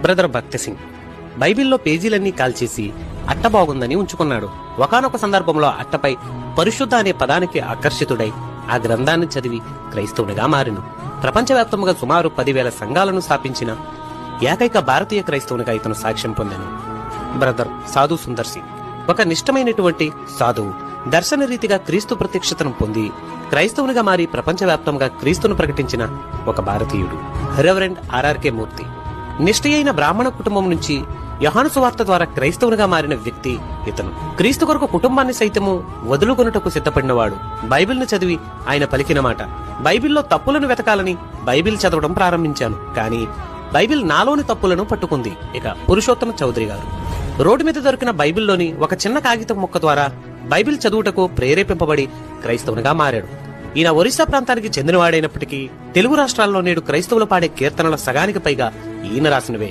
Brother భక్తి సింగ్ బైబిల్లో పేజీలన్నీ కాల్చేసి అట్ట బాగుందని ఉంచుకున్నాడు. ఒకానొక సందర్భంలో అట్టపై పరిశుద్ధ అనే పదానికి ఆకర్షితుడై ఆ గ్రంథాన్ని చదివి క్రైస్తవునిగా మారిను. ప్రపంచవ్యాప్తంగా సుమారు 10,000 సంఘాలను స్థాపించిన ఏకైక భారతీయ క్రైస్తవునిగా ఇతను సాక్ష్యం పొందాను. బ్రదర్ సాధు సుందర్ సింగ్ ఒక నిష్టమైనటువంటి సాధువు. దర్శన రీతిగా క్రీస్తు ప్రత్యక్షతను పొంది క్రైస్తవునిగా మారి ప్రపంచవ్యాప్తంగా క్రీస్తును ప్రకటించిన ఒక భారతీయుడు. రెవరెండ్ ఆర్ఆర్కే మూర్తి నిష్ఠయైన బ్రాహ్మణ కుటుంబం నుంచి యోహాను సువార్త ద్వారా క్రైస్తవునిగా మారిన వ్యక్తి ఇతను. క్రీస్తు కొరకు కుటుంబాన్ని సైతము వదులుకొనుటకు సిద్ధపడినవాడు. బైబిల్ను చదివి ఆయన పలికిన మాట, బైబిల్లో తప్పులను వెతకాలని బైబిల్ చదవడం ప్రారంభించాను, కానీ బైబిల్ నాలోని తప్పులను పట్టుకుంది. ఇక పురుషోత్తమ చౌదరి గారు రోడ్డు మీద దొరికిన బైబిల్లోని ఒక చిన్న కాగితం ముక్క ద్వారా బైబిల్ చదువుటకు ప్రేరేపింపబడి క్రైస్తవునిగా మారాడు. ఈయన ఒరిస్సా ప్రాంతానికి చెందినవాడైనప్పటికీ తెలుగు రాష్ట్రాల్లో నేడు క్రైస్తవులు పాడే కీర్తనల సగానికి పైగా ఈయన రాసినవే.